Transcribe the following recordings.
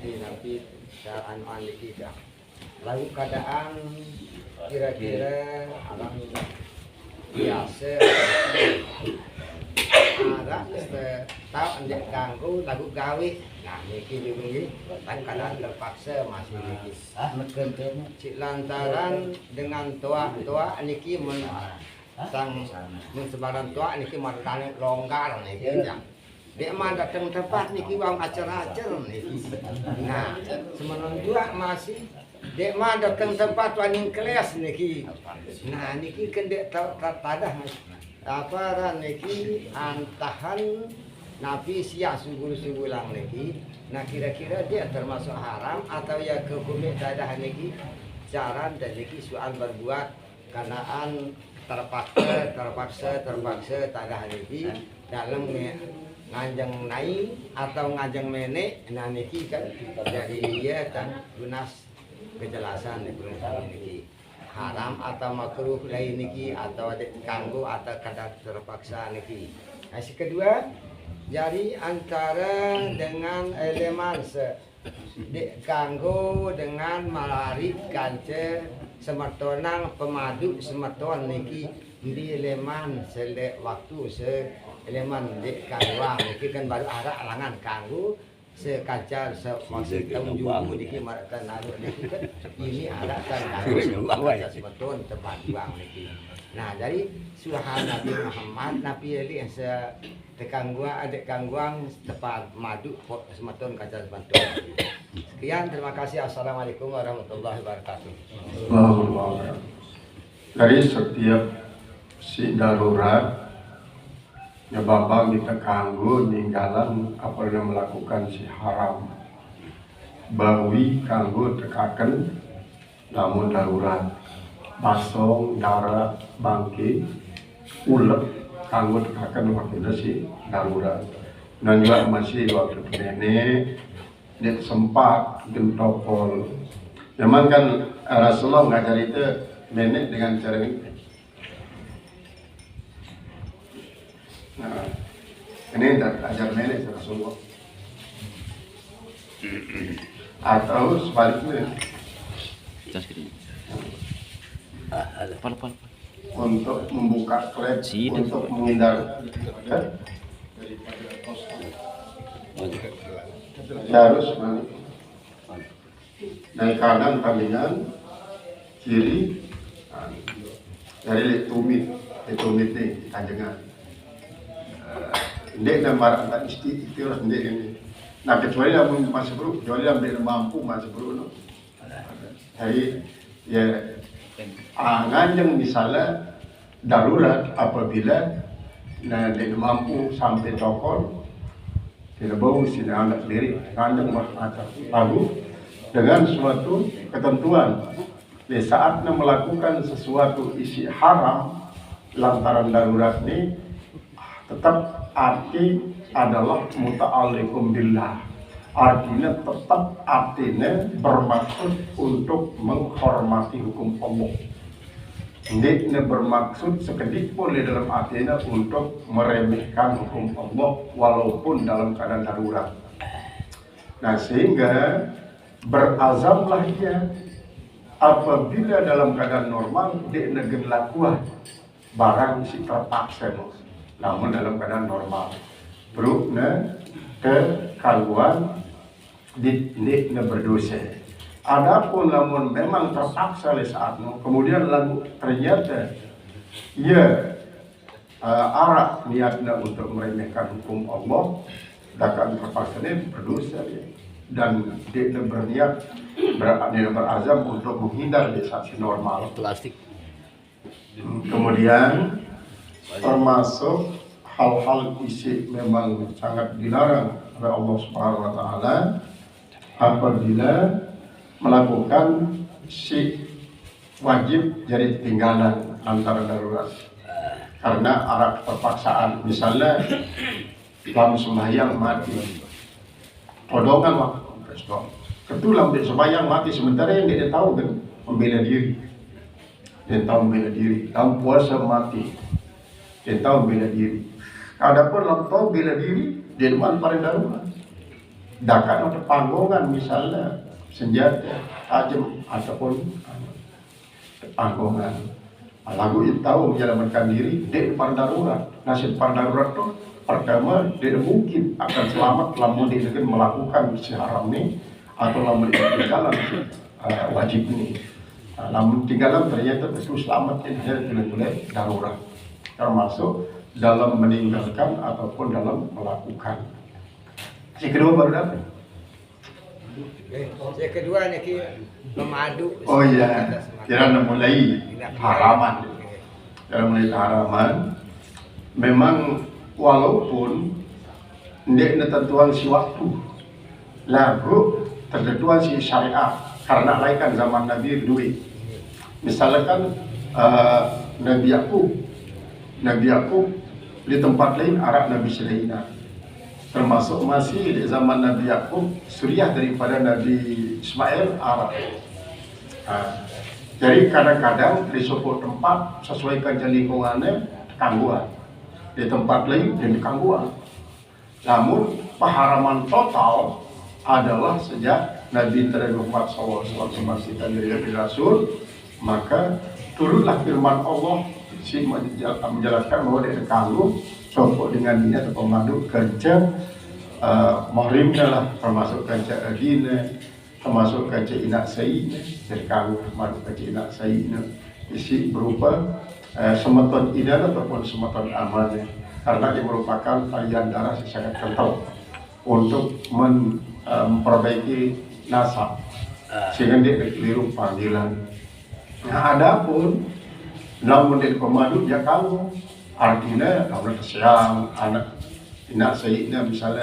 nanti cara anu kita. Lalu keadaan kira-kira orang biasa ada tahu anjak ganggu lagu gawe. Nah niki begini kan keadaan terpaksa masih niki. Lantaran dengan tua niki sang sebaran tua niki martane longgar niki ya. Dia mah datang tempat niki wong acara-acara niki. Nah, semenon juga masih dia mah datang tempat waning kelas niki. Nah, niki kan dia tadah apa ran niki antahan nabi sia sungguh-sungguh niki. Nah, kira-kira dia termasuk haram atau ya kehukumnya tadah niki cara dan niki soal berbuat kanaan terpaksa tadah niki dalam ngajeng naik atau ngajeng menek. Nah niki kan jadi dia kan lunas kejelasan niki haram atau makruh lain niki atau kanggo atau kadang terpaksa niki. Nah si kedua jadi antara dengan elemen kanggo dengan malari kance semetonang pemadu semeton niki di elemen selek waktu elemen di kangguang niki kan baru ada alangan kanggu sekacar semaksud tahun jumu niki markan naruh niki kan ini ada kan kanggu sebetulnya tempat juang niki. Nah dari suhan Nabi Muhammad Nabi Ali yang adek kangguang tempat madu semeton kaca semeton. Sekian, terima kasih. Assalamualaikum warahmatullahi wabarakatuh. Dari setiap si darurat ya bapak kita kanggo ninggalan apa yang melakukan si haram bawi kanggo tekaken namun darurat basong darah bangki ulek kanggo tekaken waktu si darurat dan juga masih waktu nenek dia sempat gentokol memang kan Rasulullah ngajar itu nenek dengan cara ini. Nah, ini ajar nenek Rasulullah. Atau sebaliknya. Untuk membuka klep untuk menghindar harus dari kanan kaminan kiri dari tumit ini kanjengan. Ndek gambar tak istilah ndek ini. Nah kecuali lamun masih bro, kecuali lamun mampu masih bro no. Jadi ya nganjeng misalnya darurat apabila nah ndek mampu sampai tokol tidak bau sini anak sendiri nganjeng lagu dengan suatu ketentuan. Di saatnya melakukan sesuatu isi haram lantaran darurat ini tetap arti adalah muta'alliqum billah. Artinya tetap artinya bermaksud untuk menghormati hukum Allah. Tidak bermaksud sekedik pun di dalam artinya untuk meremehkan hukum Allah walaupun dalam keadaan darurat. Nah sehingga berazamlah dia apabila dalam keadaan normal dia negeri lakuah barang si terpaksa. Namun dalam keadaan normal berukna kekangguan dikna berdosa. Adapun namun memang terpaksa oleh saatnya kemudian lalu ternyata ia arah niatnya untuk meremehkan hukum Allah dan terpaksa ini berdosa ya. Dan dia berniat berazam untuk menghindar di saat normal plastik. Kemudian termasuk hal-hal isi memang sangat dilarang oleh Allah Subhanahu wa taala apabila melakukan si wajib jadi tinggalan antara darurat karena arah terpaksaan. Misalnya dalam sembahyang mati todongan waktu ketulang di sembahyang mati sementara yang dia tahu kan membela diri, dia tahu membela diri. Dalam puasa mati dia tahu bela diri. Adapun lampau bela diri dia depan paling darurat. dakan atau panggongan misalnya senjata tajam ataupun panggongan. Lagu itu tahu menyelamatkan diri di depan darurat. Nasib depan darurat itu pertama tidak mungkin akan selamat lamun dia melakukan si haram ini atau lamun dia tinggalan wajib ini. Lamun tinggalan ternyata itu selamat jadi boleh darurat, termasuk dalam meninggalkan ataupun dalam melakukan. Si kedua baru dapat. Yang kedua ni memadu. Oh iya, kira mulai haraman. Kira mulai haraman. Memang walaupun tidak tentuan si waktu, lagu tertentuan si syariat karena lain kan zaman Nabi duit. Misalkan Nabi Yakub di tempat lain arak Nabi Sulaiman. Termasuk masih di zaman Nabi Yakub suriah daripada Nabi Ismail Arab. Jadi kadang-kadang di suatu tempat sesuaikan lingkungannya kangguan, di tempat lain jadi kangguan. Namun paharaman total adalah sejak Nabi Muhammad SAW memastikan dari Nabi Rasul, maka turunlah firman Allah menjelaskan bahwa dia kanggu contoh dengan ini atau pemadu kerja mahrimnya lah, termasuk kerja agina, termasuk kerja inak sayyidina, dari kanggu madu kerja inak sayyidina isi berupa semeton idan ataupun semeton amalnya, karena dia merupakan aliran darah yang sangat kental untuk memperbaiki nasab sehingga dia keliru panggilan. Nah, adapun namun dia pemadu dia kanggu artinya kalau kesiang anak inak sayyidina misalnya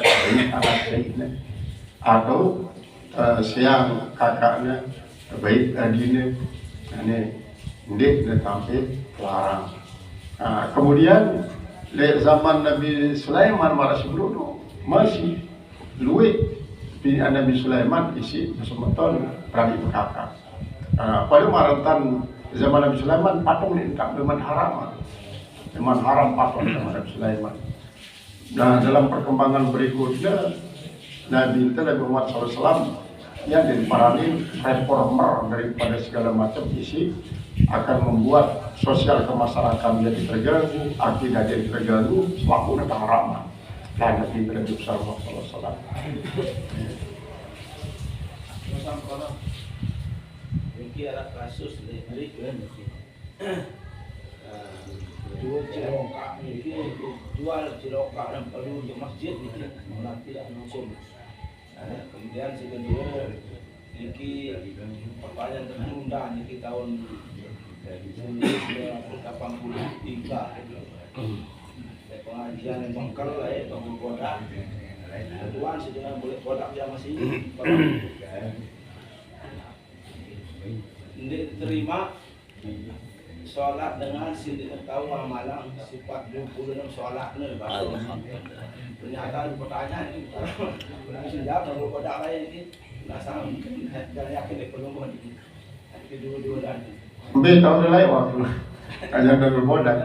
anak sayyidina atau siang kakaknya baik adine ini tampil larang. Kemudian zaman Nabi Sulaiman masih luwih pilihan Nabi Sulaiman isi semeton berani kakak. Pada marantan zaman Nabi Sulaiman patung ini tak memang haram patung zaman Nabi Sulaiman. Nah, dalam perkembangan berikutnya Nabi Muhammad SAW yang diparani reformer daripada segala macam isi akan membuat sosial kemasyarakatan jadi terganggu, akidah jadi terganggu, selaku datang haraman. Dan Nabi Muhammad SAW. Ini ada kasus dari jual cilokak ini jual cilokak dan perlu di masjid ini nanti langsung. Kemudian si kedua ini perpanjang tertunda ini tahun 1983. Pengajian yang mengkal lah ya tahun kodak. Tuan sedang boleh kodak yang masih ini diterima sholat dengan sini tahu amalan sifat 26 sholatnya pernyataan pertanyaan ini sudah kalau pada lain ini nasam dan yakin belum ini kedua-dua dan ambil tahun lain waktu kajian dari bodak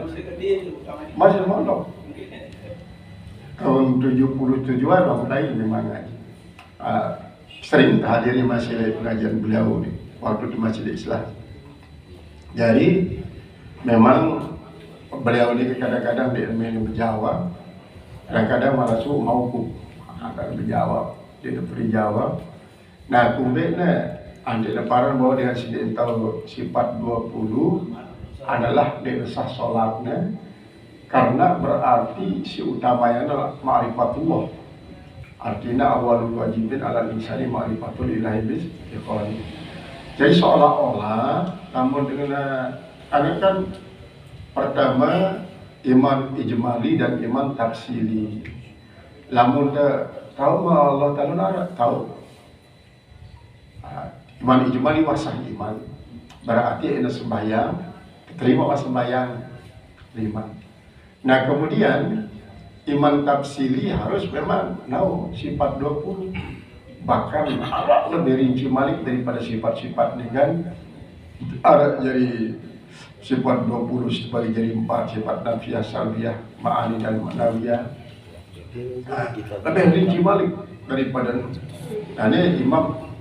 masih mondok tahun 77-an waktu lain memang sering hadiri masih pengajian beliau nih waktu di Masjid Islam. Jadi memang beliau ini kadang-kadang dia menjawab, kadang-kadang malah mauku akan menjawab, dia beri jawab. Nah, kumbeknya andi lebaran bahwa dia sedang tahu sifat 20 adalah dia sah sholatnya, karena berarti si utamanya adalah ma'rifatullah. Artinya awalul wajibin ala insani ma'rifatul ilahi bis ikhwani. Jadi seolah-olah, namun dengan kan pertama iman ijmali dan iman tafsili. Lamun tahu Allah Ta'ala tahu. Iman ijmali wasah iman. Berarti ini sembahyang, terima sembahyang lima. Nah kemudian iman tafsili harus memang sifat 20. Bahkan lebih rinci malik daripada sifat-sifat ini kan ada jadi sifat 20 dibagi jadi 4 sifat nafiyah, salbiyah, ma'ani dan ma'nawiyah lebih rinci malik daripada nah ini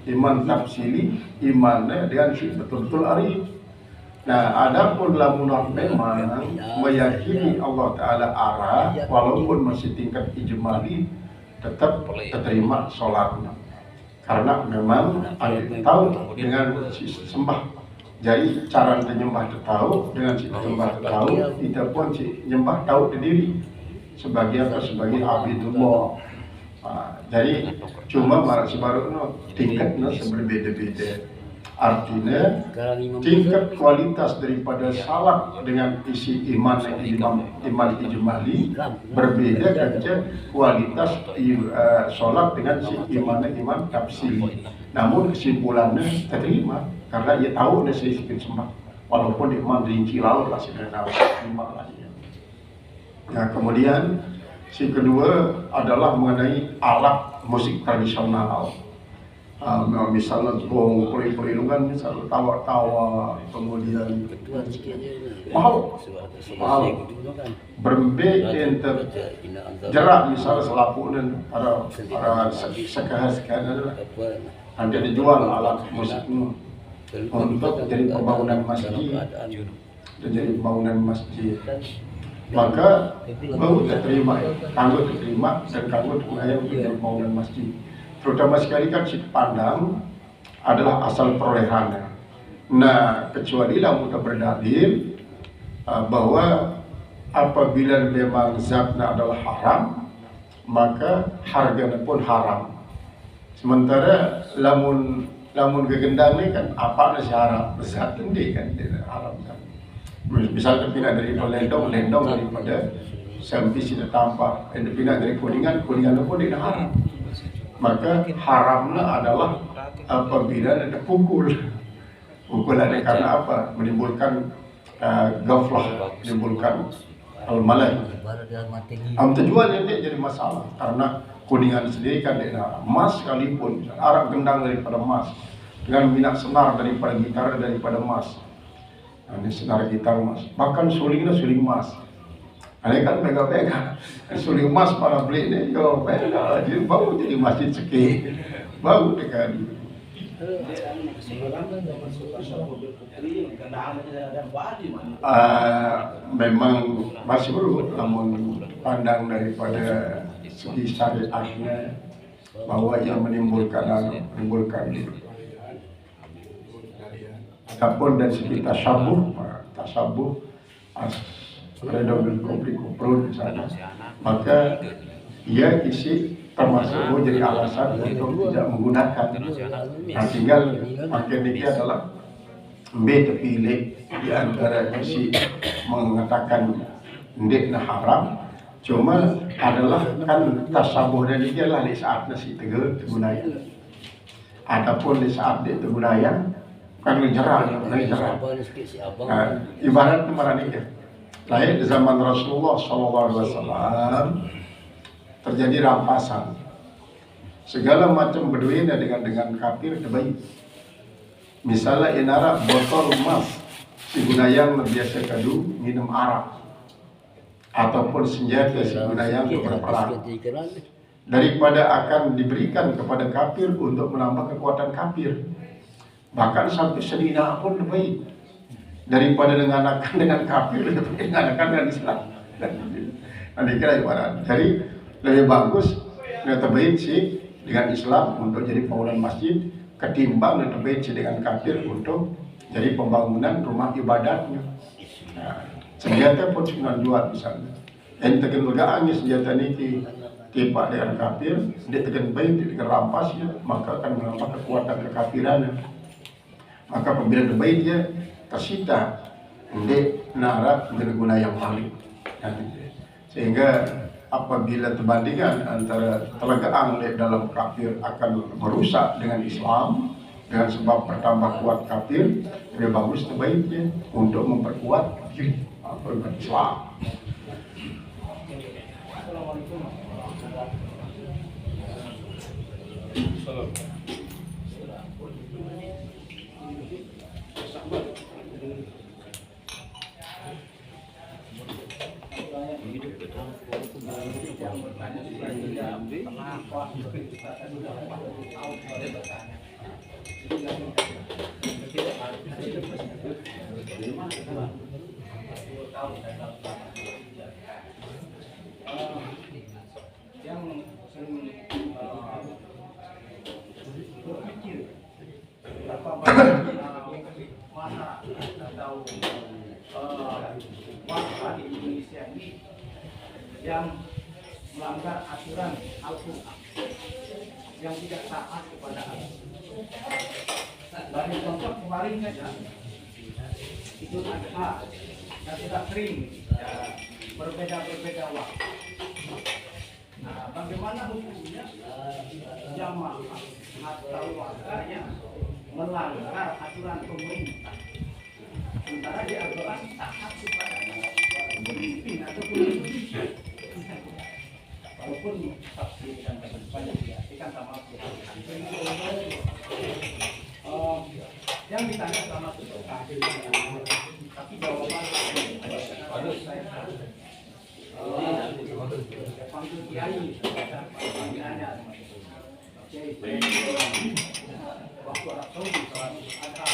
iman tafsili imannya dengan si betul-betul arif. Nah, adapun lamun memang meyakini Allah Ta'ala arah, walaupun masih tingkat ijmali, tetap terima sholatnya. Karena memang tahu dengan si sembah. Jadi cara menyembah tahu, dengan si sembah tahu, kita pun si nyembah tahu diri sebagai apa? Sebagai abidullah. Jadi cuma marasi baru tingkatnya berbeda-beda. Artinya tingkat kualitas daripada salat dengan isi iman ijmali berbeda dengan kualitas salat dengan si iman tafsili. Namun kesimpulannya terima karena ia tahu ada sedikit sembah walaupun iman rinci lalu lah sebenarnya terima lah. Nah kemudian si kedua adalah mengenai alat musik tradisional. Misalnya gong, perlindungan, misalnya tawa-tawa, kemudian mau berbeda enter jerak misalnya selaku dan para sekahas-sekahas nanti dijual alat musiknya untuk jadi pembangunan masjid dan jadi pembangunan masjid. Maka baru diterima, kanggo diterima dan kanggo digunakan untuk pembangunan masjid. Terutama sekali kan si pandang adalah asal perolehannya. Nah, kecuali lah kita berdalil bahwa apabila memang zatnya adalah haram, maka harganya pun haram. Sementara lamun kegendang ini kan apa nasi haram, zat ini kan tidak haram kan. Misalnya pindah dari lendong daripada sampai sini tampak, pindah dari kuningan pun tidak haram. Maka haramnya adalah apabila ada pukulan karena apa? Menimbulkan ghaflah, menimbulkan al-malai. Tujuan ini jadi masalah karena kuningan sendiri kan emas sekalipun, arak gendang daripada emas, dengan minat senar daripada gitar daripada emas. Nah, ini senar gitar emas, bahkan sulingnya suling emas. Ini kan pega-pega, suling emas para beli ini, yo pega, jadi baru jadi masjid seki, baru dekat. Memang masih perlu, namun pandang daripada segi syariatnya bahwa yang menimbulkan ataupun dari segi tasabuh ada konflik misalnya, maka ia isi termasuk jadi alasan untuk tidak menggunakan. Nah, tinggal makin ini adalah terpilih di antara isi mengatakan ndekna haram, cuma adalah kan tasabuh dan ini adalah di saat nasi teguh tergunaya. Adapun di saat dia tergunaya kan menjerah. Nah, ibarat kemarin ini. Lahir di zaman Rasulullah SAW terjadi rampasan. Segala macam beduina dengan kafir terbaik. Misalnya inara botol emas si gunayang biasa kadu minum arak ataupun senjata si gunayang untuk berperang. Daripada akan diberikan kepada kafir untuk menambah kekuatan kafir. Bahkan sampai sedina pun terbaik. Daripada dengan kafir dengan Islam. Nanti kira ibarat. Jadi lebih bagus yang terbaik sih dengan Islam untuk jadi bangunan masjid ketimbang yang terbaik sih dengan kafir untuk jadi pembangunan rumah ibadatnya. Nah, senjata pun sudah jual misalnya. Yang tegan senjata ini tiba dengan kafir, dia tegan baik, dia rampas ya, maka akan menambah kekuatan kekafirannya. Maka apabila terbaik dia tersita ndek narak berguna yang paling, sehingga apabila perbandingan antara telegaan dalam kafir akan merusak dengan Islam dengan sebab bertambah kuat kafir, lebih bagus terbaiknya untuk memperkuat Islam. yang sering berpikir berapa banyak mana atau warga di Indonesia ini yang melanggar aturan Al-Quran, yang tidak taat kepada Allah. Dari contoh kemarin saja, Idul Adha, yang sudah sering berbeda-berbeda waktu. Nah, bagaimana hukumnya jamaah atau warga yang melanggar aturan pemerintah? Sementara di Al-Quran taat kepada pemimpin atau pemimpin. Walaupun tafsirkan banyak ya, ikan sama yang ditanya sama tapi jawaban panggil kiai panggilannya waktu Arab Saudi ada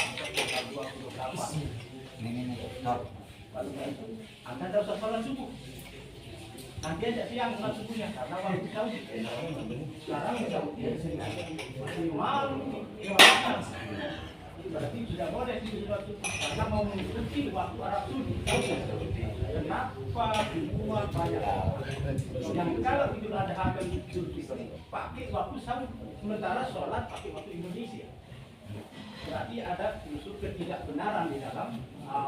28 Anda tidak usah sholat subuh. Nanti aja siang sholat subuhnya karena waktu Saudi. Sekarang masih malu, berarti sudah boleh sholat subuh karena mau mengikuti waktu Arab Saudi. Kenapa dibuat banyak yang kalau Idul Adha dan Idul Fitri pakai waktu Saudi, sementara sholat pakai waktu Indonesia? Berarti ada unsur ketidakbenaran di dalam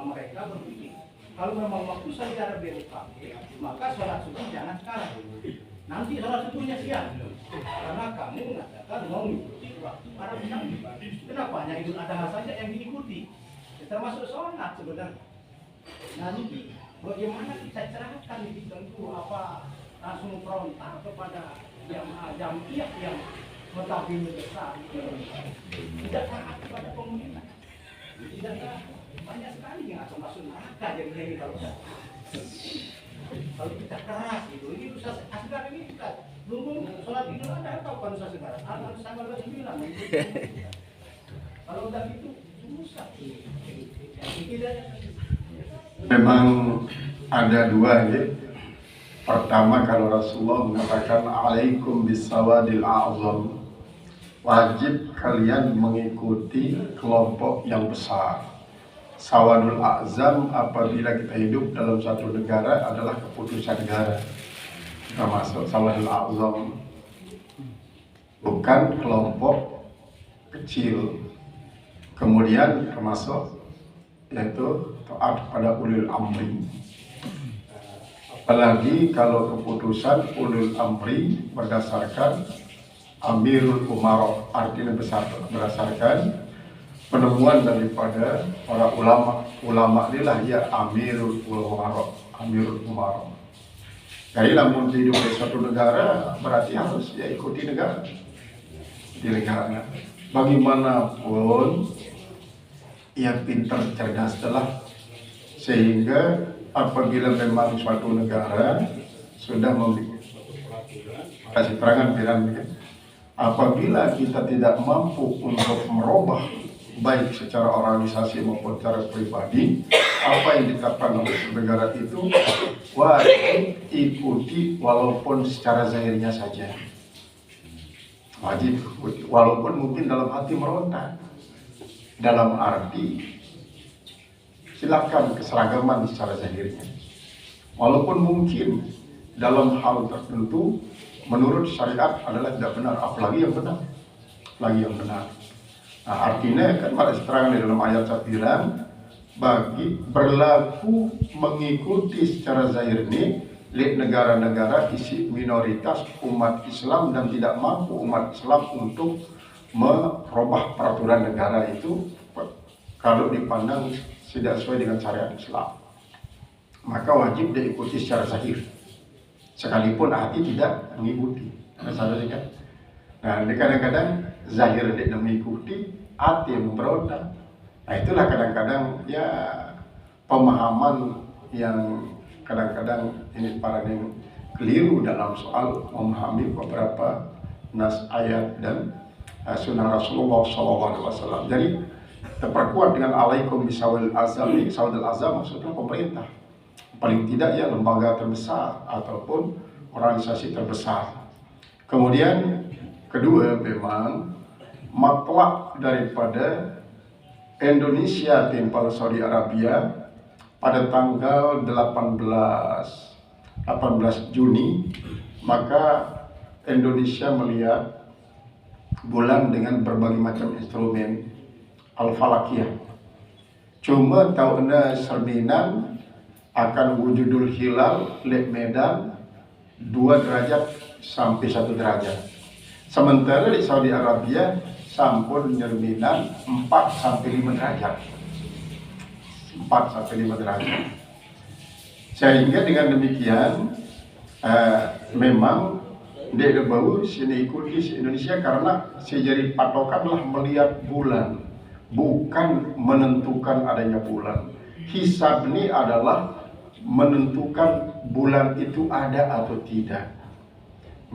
mereka berpikir. Kalau memang waktu saudara dipakai, maka sholat subuh jangan sekarang. Nanti sholat subuhnya siang. Karena kamu mengatakan mau mengikuti waktu Arab Saudi. Kenapa hanya Idul Adha saja yang diikuti? Termasuk sholat sebenarnya. Nanti bagaimana kita cerahkan di tentu apa langsung frontal kepada jamaah yang mentaati besar tidak taat kepada pemerintah, tidak taat. Banyak sekali yang akan masuk neraka jadi kalau kita keras gitu. Ini Nusa Segar ini kita belum sholat Idul Adha tahu kan Nusa Segar harus tanggal 29. Kalau udah gitu susah. Memang ada dua ya. Pertama, kalau Rasulullah mengatakan alaikum bisawadil a'zam, wajib kalian mengikuti kelompok yang besar. Sawadul a'zam apabila kita hidup dalam satu negara adalah keputusan negara. Kita masuk sawadul a'zam, bukan kelompok kecil. Kemudian termasuk yaitu taat pada ulil amri. Apalagi kalau keputusan ulul amri berdasarkan amirul umara, artinya besar, berdasarkan penemuan daripada para ulama inilah ya amirul umara. Jadi namun hidup di suatu negara berarti harus ya ikuti negara di negaranya. Bagaimanapun ia pintar cerdas telah, sehingga apabila memang suatu negara sudah kasih terangan bilang apabila kita tidak mampu untuk merubah baik secara organisasi maupun secara pribadi apa yang ditetapkan oleh negara itu, wajib ikuti walaupun secara zahirnya saja. Wajib ikuti walaupun mungkin dalam hati meronta, dalam arti silakan keseragaman secara zahirnya, walaupun mungkin dalam hal tertentu menurut syariat adalah tidak benar, apalagi yang benar, Nah, artinya kan pada keterangan di dalam ayat saya bilang bagi berlaku mengikuti secara zahir ini lihat negara-negara isi minoritas umat Islam dan tidak mampu umat Islam untuk merubah peraturan negara itu kalau dipandang tidak sesuai dengan syariat Islam, maka wajib diikuti secara zahir sekalipun hati tidak mengikuti. Nah, kadang-kadang zahir tidak mengikuti, hati yang memberontak. Nah, itulah kadang-kadang ya pemahaman yang kadang-kadang ini para yang keliru dalam soal memahami beberapa nas ayat dan sunnah Rasulullah SAW. Jadi terperkuat dengan alaikum bisawil azam. Ini sawil azam maksudnya pemerintah, paling tidak ya lembaga terbesar ataupun organisasi terbesar. Kemudian kedua, memang matlak daripada Indonesia timpal Saudi Arabia pada tanggal 18 Juni, maka Indonesia melihat bulan dengan berbagai macam instrumen al-falakiyah. Cuma tahunnya cerminan akan wujudul hilal lek Medan 2 derajat sampai 1 derajat. Sementara di Saudi Arabia sampun cerminan 4 sampai 5 derajat. 4 sampai 5 derajat. Sehingga dengan demikian memang dia bau sini ikuti Indonesia karena sejari patokanlah melihat bulan, bukan menentukan adanya bulan. Hisab ini adalah menentukan bulan itu ada atau tidak.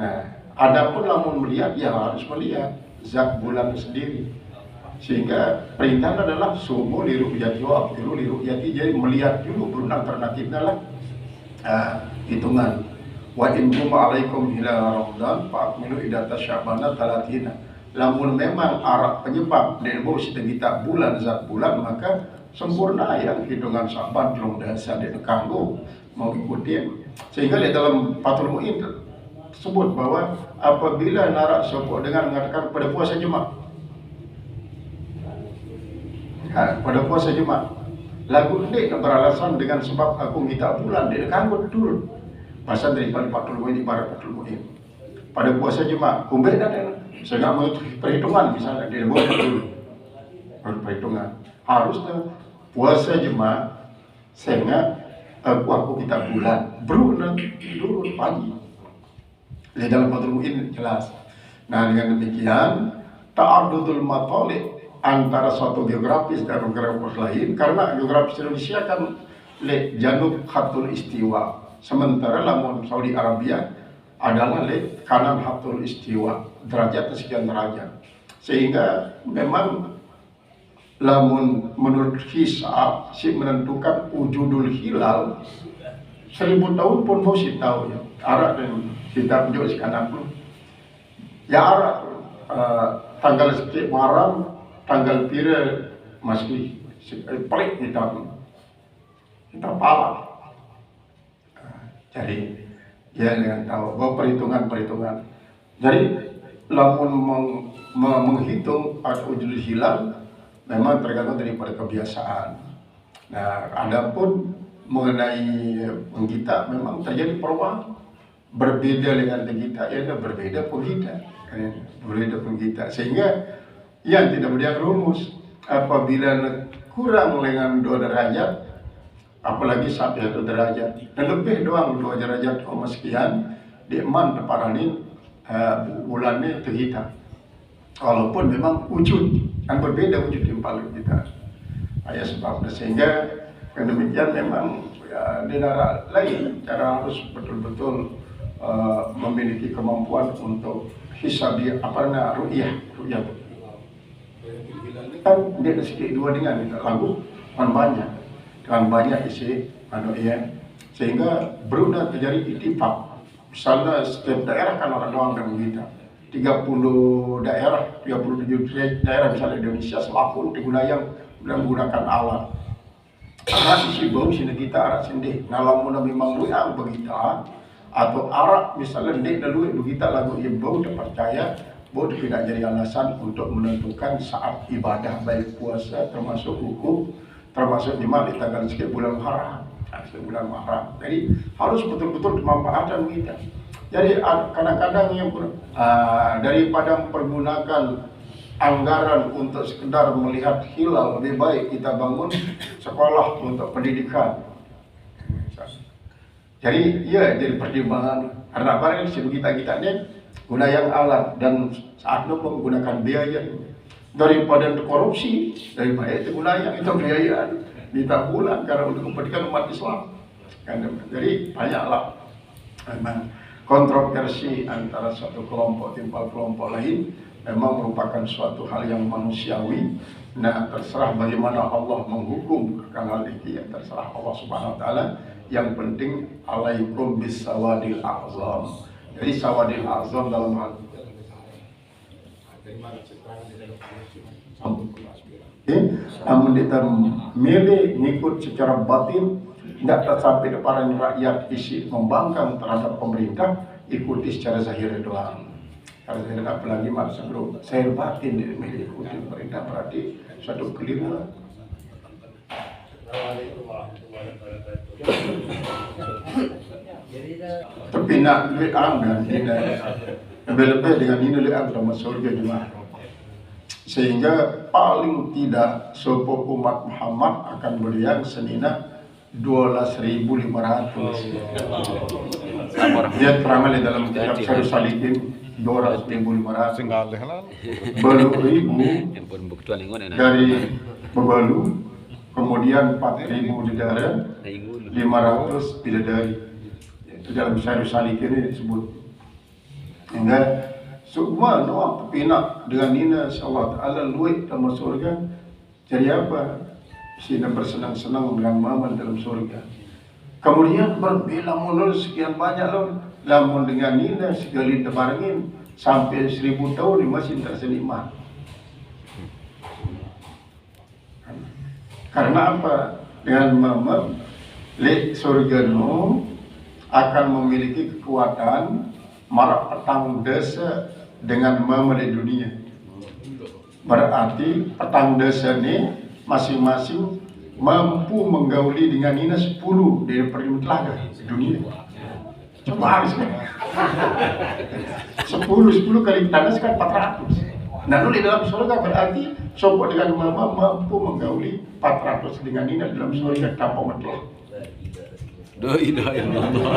Nah, adapun lamun melihat ya harus melihat zat bulan sendiri. Sehingga perintah adalah sumu li ru'yati wa afiru li ru'yati, jadi melihat dulu belum alternatifnya lah hitungan. Wa in kuma alaikum ila Ramadan fa akmilu idata sya'bana 30. Lamun memang arah penyebab dari bau kita bulan zat bulan, maka sempurna yang hitungan Sya'ban belum dasar dia kanggo mau ikutin. Sehingga di dalam Fathul Mu'in tersebut bahwa apabila narak sopok dengan mengatakan pada puasa Jumat, pada puasa Jumat lagu ini beralasan dengan sebab aku minta bulan dia kanggo turun pasal daripada Fathul Mu'in pada Fathul Mu'in pada puasa Jumat kumbek dan saya nggak mau perhitungan misalnya dia boleh dulu perhitungan harusnya puasa Jumat sehingga aku kita bulan berulang turun pagi di dalam Fathul Mu'in jelas. Nah dengan demikian ta'adudul matalik antara suatu geografis dan geografis lain, karena geografis Indonesia kan le janub khatul istiwa, sementara lamun Saudi Arabia adalah le kanan khatul istiwa, derajat sekian derajat, sehingga memang lamun menurut hisab si menentukan wujudul hilal 1000 tahun pun mesti tahu ya arah dan kita tunjuk sekarang pun ya arah tanggal sekian Muharram tanggal pira masih pelik kita pala. Jadi ya dengan tahu bahwa perhitungan. Jadi lamun menghitung wujud hilal memang tergantung daripada kebiasaan. Nah, adapun mengenai kita memang terjadi perubahan berbeda dengan kita, ya berbeda pun kita, sehingga yang tidak boleh rumus apabila kurang dengan 2 derajat, apalagi sampai 1 derajat dan lebih doang 2 derajat sekian diman teparanin bulannya terhitam, walaupun memang wujud kan berbeda wujud timpal kita. Ya sebabnya sehingga demikian memang ya, di negara lain cara harus betul-betul memiliki kemampuan untuk hisabi ru'yah kan dia sedikit 2 dengan lagu kan banyak isi sehingga berudah terjadi ittifaq. Misalnya setiap daerah kan orang dan kita 30 daerah, 37 daerah misalnya Indonesia selapun menggunakan alat alat isi bau sini kita alat sendiri. Nah lamun memang yang begitu atau arak misalnya ndek dulu begitu lagu yang bau terpercaya bau tidak jadi alasan untuk menentukan saat ibadah baik puasa termasuk hukum termasuk jemaah di tanggal sekian bulan Muharram. Jadi harus betul-betul dimanfaatkan kita. Jadi kadang-kadang yang daripada mempergunakan anggaran untuk sekedar melihat hilal, lebih baik kita bangun sekolah untuk pendidikan. Jadi ya jadi pertimbangan karena barang kita ini guna yang alat dan saat itu menggunakan biaya daripada untuk korupsi daripada itu guna yang itu biaya minta bulan karena untuk kepentingan umat Islam. Jadi banyaklah memang kontroversi antara satu kelompok timpal kelompok lain memang merupakan suatu hal yang manusiawi. Nah, terserah bagaimana Allah menghukum akan hal ini, ya terserah Allah Subhanahu wa taala. Yang penting alaikum bis sawadil a'zam. Jadi sawadil a'zam dalam hal namun kita milih ngikut secara batin, tidak tersampai kepada rakyat isi membangkang terhadap pemerintah, ikuti secara zahir doang. Kalau saya apalagi maksud bro, saya batin milih ikuti pemerintah berarti suatu keliru. Tapi nak duit ambil lebih-lebih dengan ini lihat dalam surga juga. Sehingga paling tidak sepupu umat Muhammad akan beriang senina 12.500. Dia terangkan di dalam kitab Syarh Salikin 12.500. Balu ribu dari Bebalu, kemudian 4.000 di daerah, 500 bidadari. Itu dalam Syarh Salikin ini disebut. Hingga semua doa pinak dengan nina insyaallah taala luit dalam surga. Jadi apa? Sina bersenang-senang dengan maman dalam surga. Kemudian berbela mundur sekian banyak loh. Lamun dengan nina sekali tebarengin sampai 1000 tahun masih tak senikmat. Karena apa? Dengan mama lek surga no akan memiliki kekuatan marak petang desa dengan mama di dunia. Berarti petang desa ini masing-masing mampu menggauli dengan Nina 10 dari perintah di dunia. Coba harus kan? 10 kali tandas kan 400. Nah, di dalam surga berarti sopok dengan mama mampu menggauli 400 dengan Nina dalam surga tanpa menolak. La ilaha illallah.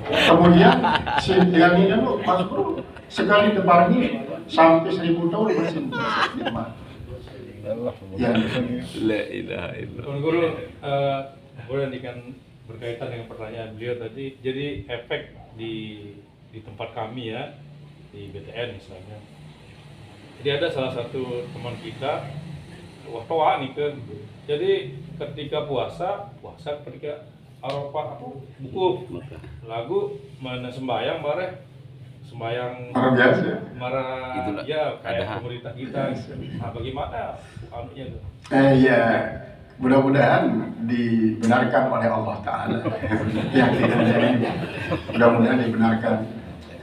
Kemudian dengan Nina lu Mas Bro sekali tebargi sampai 1000 tahun masih nikmat. Ya, La ilaha illallah. Tuan Guru, boleh berkaitan dengan pertanyaan beliau tadi. Jadi efek di tempat kami ya, di BTN misalnya. Jadi ada salah satu teman kita, wah nih kan. Jadi ketika puasa ketika Arafah aku buku lagu mana sembayang bareh sembayang marah ya kayak pemerintah kita. Nah, bagaimana anunya tuh? Ya mudah-mudahan dibenarkan oleh Allah Taala. Ya kita ini mudah-mudahan dibenarkan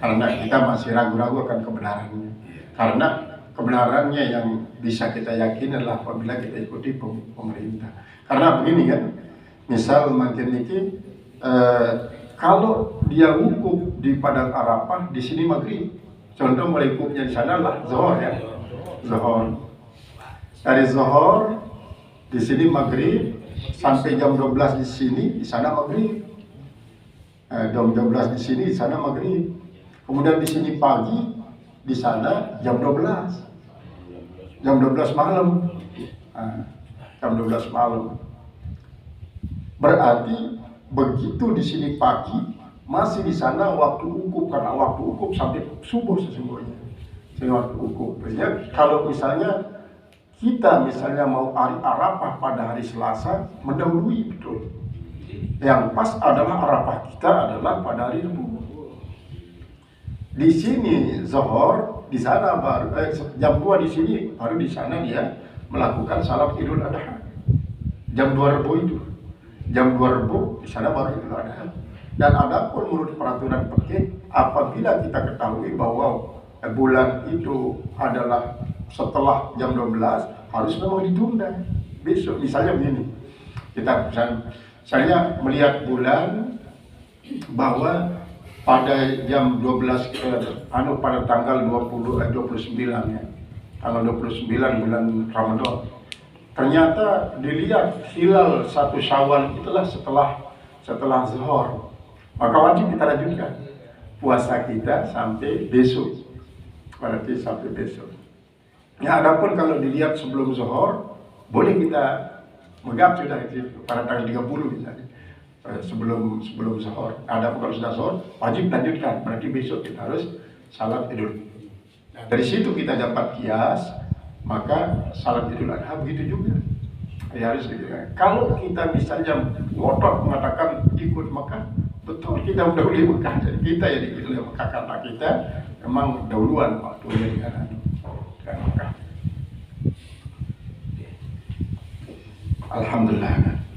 karena kita masih ragu-ragu akan kebenarannya. Karena kebenarannya yang bisa kita yakini adalah apabila kita ikuti pemerintah. Karena begini kan. Misal makin ini kalau dia wukuf di Padang Arafah di sini maghrib, contoh mulai wukufnya di sana lah zuhur ya, zuhur. Dari zuhur di sini maghrib sampai jam 12 di sini, di sana maghrib. Jam 12 di sini, di sana maghrib. Kemudian di sini pagi, di sana jam 12, jam 12 malam, jam 12 malam. Berarti begitu di sini pagi masih di sana waktu wukuf, karena waktu wukuf sampai subuh sesungguhnya. Sehingga waktu wukuf. Ya, kalau misalnya kita mau hari Arafah pada hari Selasa mendahului betul. Yang pas adalah Arafah kita adalah pada hari Rabu. Di sini zuhur, di sana baru jam 2 di sini, baru di sana dia melakukan salat Idul Adha. Jam 2 Rabu itu. Jam 2 Rabu di sana baru Idul Adha. Dan adapun menurut peraturan fikih, apabila kita ketahui bahwa bulan itu adalah setelah jam 12 harus memang ditunda. Besok misalnya begini, kita misalnya melihat bulan bahwa pada jam 12 pada tanggal 29 ya. Tanggal 29 bulan Ramadan. Ternyata dilihat hilal 1 Syawal itulah setelah zuhur. Maka wajib kita lanjutkan puasa kita sampai besok. Berarti sampai besok. Ya, adapun kalau dilihat sebelum zuhur, boleh kita megap sudah itu pada tanggal 30 misalnya. Sebelum zuhur. Adapun kalau sudah zuhur, wajib lanjutkan. Berarti besok kita harus salat Idul Dari situ kita dapat kias, maka salat Idul Adha begitu juga. Ya harus begitu. Kalau kita misalnya ngotot mengatakan ikut Mekah, betul kita mendahului Mekah. Jadi kita yang dipilih Mekah karena kita memang dahuluan waktunya dengan Mekah. Alhamdulillah.